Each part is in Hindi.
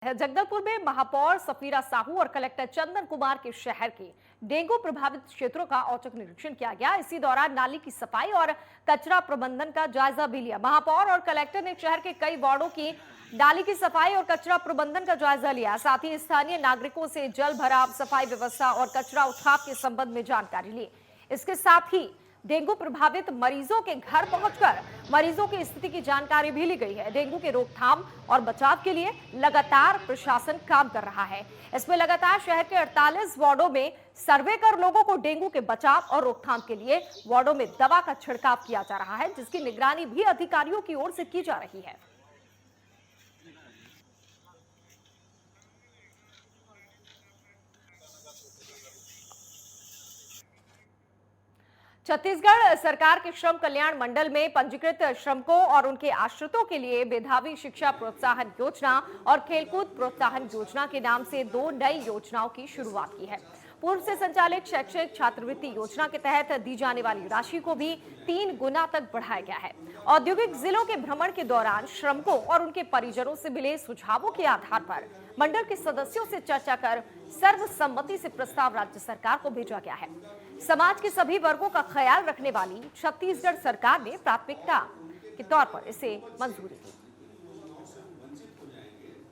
जगदलपुर में महापौर सफीरा साहू और कलेक्टर चंदन कुमार के शहर के डेंगू प्रभावित क्षेत्रों का औचक निरीक्षण किया गया। इसी दौरान नाली की सफाई और कचरा प्रबंधन का जायजा भी लिया। महापौर और कलेक्टर ने शहर के कई वार्डों की नाली की सफाई और कचरा प्रबंधन का जायजा लिया। साथ ही स्थानीय नागरिकों से जल भराव, सफाई व्यवस्था और कचरा उठाव के संबंध में जानकारी ली। इसके साथ ही डेंगू प्रभावित मरीजों के घर पहुंचकर मरीजों की स्थिति की जानकारी भी ली गई है। डेंगू के रोकथाम और बचाव के लिए लगातार प्रशासन काम कर रहा है। इसमें लगातार शहर के 48 वार्डों में सर्वे कर लोगों को डेंगू के बचाव और रोकथाम के लिए वार्डों में दवा का छिड़काव किया जा रहा है, जिसकी निगरानी भी अधिकारियों की ओर से की जा रही है। छत्तीसगढ़ सरकार के श्रम कल्याण मंडल में पंजीकृत श्रमिकों और उनके आश्रितों के लिए मेधावी शिक्षा प्रोत्साहन योजना और खेलकूद प्रोत्साहन योजना के नाम से 2 नई योजनाओं की शुरुआत की है। पूर्व से संचालित शैक्षिक छात्रवृत्ति योजना के तहत दी जाने वाली राशि को भी 3 गुना तक बढ़ाया गया है। औद्योगिक जिलों के भ्रमण के दौरान श्रमिकों और उनके परिजनों से मिले सुझावों के आधार पर मंडल के सदस्यों से चर्चा कर सर्वसम्मति से प्रस्ताव राज्य सरकार को भेजा गया है। समाज के सभी वर्गों का ख्याल रखने वाली छत्तीसगढ़ सरकार ने प्राथमिकता के तौर पर इसे मंजूरी दी।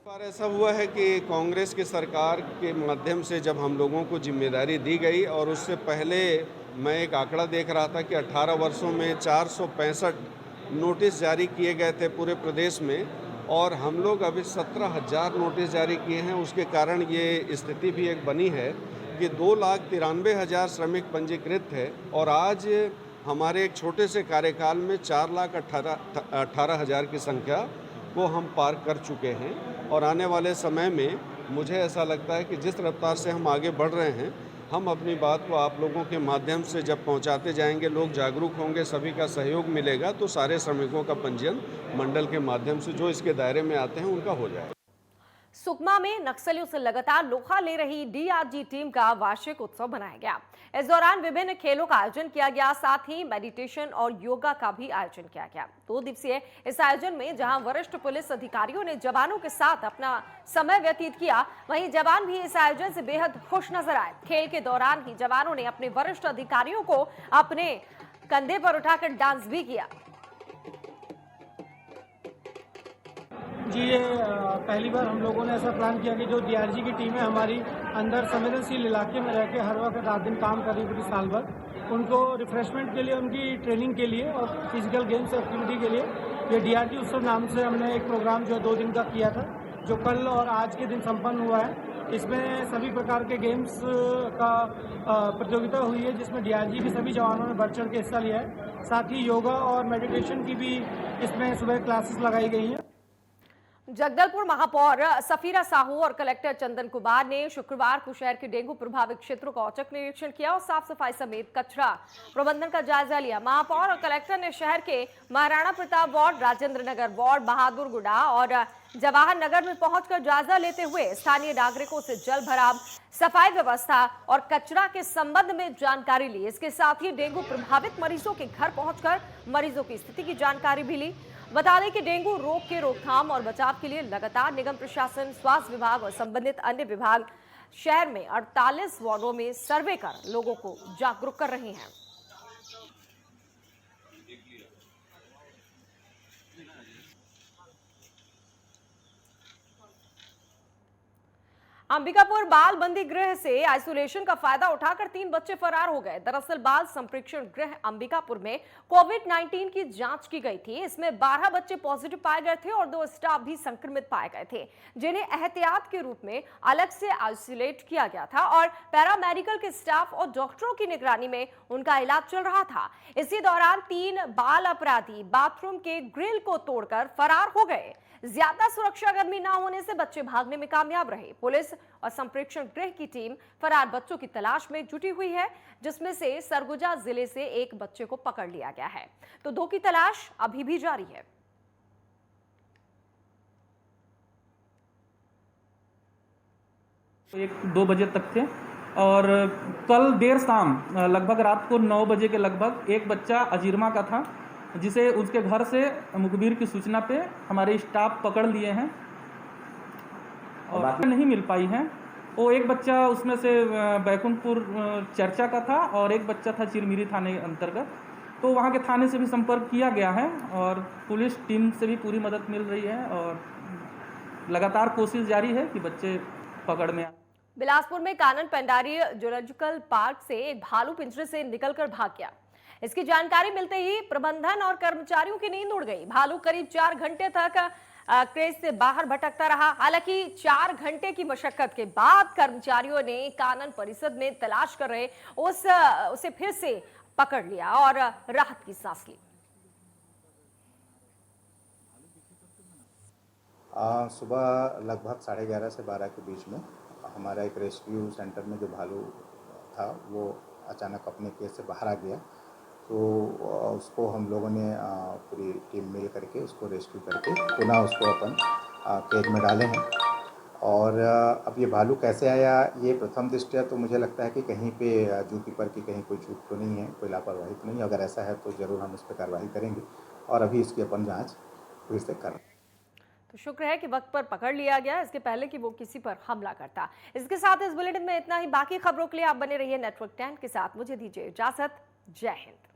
बार ऐसा हुआ है कि कांग्रेस की सरकार के माध्यम से जब हम लोगों को जिम्मेदारी दी गई, और उससे पहले मैं एक आंकड़ा देख रहा था कि 18 वर्षों में 465 नोटिस जारी किए गए थे पूरे प्रदेश में, और हम लोग अभी 17,000 नोटिस जारी किए हैं। उसके कारण ये स्थिति भी एक बनी है कि 2,93,000 श्रमिक पंजीकृत थे, और आज हमारे एक छोटे से कार्यकाल में 4,18,000 की संख्या को हम पार कर चुके हैं। और आने वाले समय में मुझे ऐसा लगता है कि जिस रफ्तार से हम आगे बढ़ रहे हैं, हम अपनी बात को आप लोगों के माध्यम से जब पहुंचाते जाएंगे, लोग जागरूक होंगे, सभी का सहयोग मिलेगा, तो सारे श्रमिकों का पंजीयन मंडल के माध्यम से जो इसके दायरे में आते हैं उनका हो जाएगा। सुकमा में नक्सलियों से लगातार लोहा ले रही डीआरजी टीम का वार्षिक उत्सव मनाया गया। इस दौरान विभिन्न खेलों का आयोजन किया गया, साथ ही मेडिटेशन और योगा का भी आयोजन किया गया। 2 दिवसीय इस आयोजन में जहां वरिष्ठ पुलिस अधिकारियों ने जवानों के साथ अपना समय व्यतीत किया, वहीं जवान भी इस आयोजन से बेहद खुश नजर आए। खेल के दौरान ही जवानों ने अपने वरिष्ठ अधिकारियों को अपने कंधे पर उठाकर डांस भी किया। जी, ये पहली बार हम लोगों ने ऐसा प्लान किया कि जो डीआरजी की टीम है हमारी अंदर संवेदनशील इलाके में रह के हर वक्त रात दिन काम कर रही पूरी साल भर, उनको रिफ्रेशमेंट के लिए, उनकी ट्रेनिंग के लिए और फिजिकल गेम्स एक्टिविटी के लिए ये डीआरजी उत्सव नाम से हमने एक प्रोग्राम जो 2 दिन का किया था, जो कल और आज के दिन संपन्न हुआ है। इसमें सभी प्रकार के गेम्स का प्रतियोगिता हुई है, जिसमें डीआरजी के सभी जवानों ने बढ़ चढ़ के हिस्सा लिया है। साथ ही योगा और मेडिटेशन की भी इसमें सुबह क्लासेस लगाई गई हैं। जगदलपुर महापौर सफीरा साहू और कलेक्टर चंदन कुमार ने शुक्रवार को शहर के डेंगू प्रभावित क्षेत्रों का औचक निरीक्षण किया और साफ सफाई समेत कचरा प्रबंधन का जायजा लिया। महापौर और कलेक्टर ने शहर के महाराणा प्रताप वार्ड, राजेंद्र नगर वार्ड, बहादुरगुड़ा और जवाहर नगर में पहुंचकर जायजा लेते हुए स्थानीय नागरिकों से जल भराव, सफाई व्यवस्था और कचरा के संबंध में जानकारी ली। इसके साथ ही डेंगू प्रभावित मरीजों के घर पहुंचकर मरीजों की स्थिति की जानकारी भी ली। बता दें कि डेंगू रोग के रोकथाम और बचाव के लिए लगातार निगम प्रशासन, स्वास्थ्य विभाग और संबंधित अन्य विभाग शहर में 48 वार्डों में सर्वे कर लोगों को जागरूक कर रहे हैं। अंबिकापुर बाल बंदी गृह से आइसोलेशन का फायदा उठाकर 3 बच्चे फरार हो गए। दरअसल बाल संप्रेक्षण गृह अंबिकापुर में कोविड-19 की जांच की गई थी। इसमें 12 बच्चे पॉजिटिव पाए गए थे और 2 स्टाफ भी संक्रमित पाए गए थे, जिन्हें एहतियात के रूप में अलग से आइसोलेट किया गया था और पैरामेडिकल के स्टाफ और डॉक्टरों की निगरानी में उनका इलाज चल रहा था। इसी दौरान 3 बाल अपराधी बाथरूम के ग्रिल को तोड़कर फरार हो गए। ज्यादा सुरक्षाकर्मी ना होने से बच्चे भागने में कामयाब रहे। पुलिस और संप्रेक्षण गृह की टीम फरार बच्चों की तलाश में जुटी हुई है, जिसमें से सरगुजा जिले से एक बच्चे को पकड़ लिया गया है, तो 2 की तलाश अभी भी जारी है। एक 2 बजे तक थे और कल देर शाम लगभग रात को 9 बजे के लगभग एक बच्चा अजीरमा का था, जिसे उसके घर से मुखबिर की सूचना पे हमारे स्टाफ पकड़ लिए हैं और नहीं मिल पाई हैं। वो एक बच्चा उसमें से बैकुंठपुर चर्चा का था और एक बच्चा था चिरमिरी थाने अंतर्गत। तो वहाँ के थाने से भी संपर्क किया गया है और पुलिस टीम से भी पूरी मदद मिल रही है और लगातार कोशिश जारी है कि बच्चे पकड़ में आए। बिलासपुर में कानन पेंडारी जूलॉजिकल पार्क से एक भालू पिंजरे से निकलकर भाग गया। इसकी जानकारी मिलते ही प्रबंधन और कर्मचारियों की नींद उड़ गई। भालू करीब 4 घंटे तक क्रेज से बाहर भटकता रहा। हालांकि 4 घंटे की मशक्कत के बाद कर्मचारियों ने कानन परिसर में तलाश कर रहे उसे फिर से पकड़ लिया और राहत की सांस ली। सुबह लगभग 11:30 से 12 के बीच में हमारा एक रेस्क्यू सेंटर में जो भालू था वो अचानक अपने केज से बाहर आ गया। तो उसको हम लोगों ने पूरी टीम मिल करके उसको रेस्क्यू करके पुनः उसको अपन केज में डाले हैं। और अब ये भालू कैसे आया, ये प्रथम दृष्टया तो मुझे लगता है कि कहीं पे जू कीपर की कहीं कोई चूक तो नहीं है, कोई लापरवाही तो नहीं। अगर ऐसा है तो ज़रूर हम उस पर कार्रवाई करेंगे और अभी इसकी अपन जाँच फिर से कर रहे हैं। तो शुक्र है कि वक्त पर पकड़ लिया गया, इसके पहले कि वो किसी पर हमला करता। इसके साथ इस बुलेटिन में इतना ही। बाकी खबरों के लिए आप बने रहिए नेटवर्क 10 के साथ। मुझे दीजिए इजाजत। जय हिंद।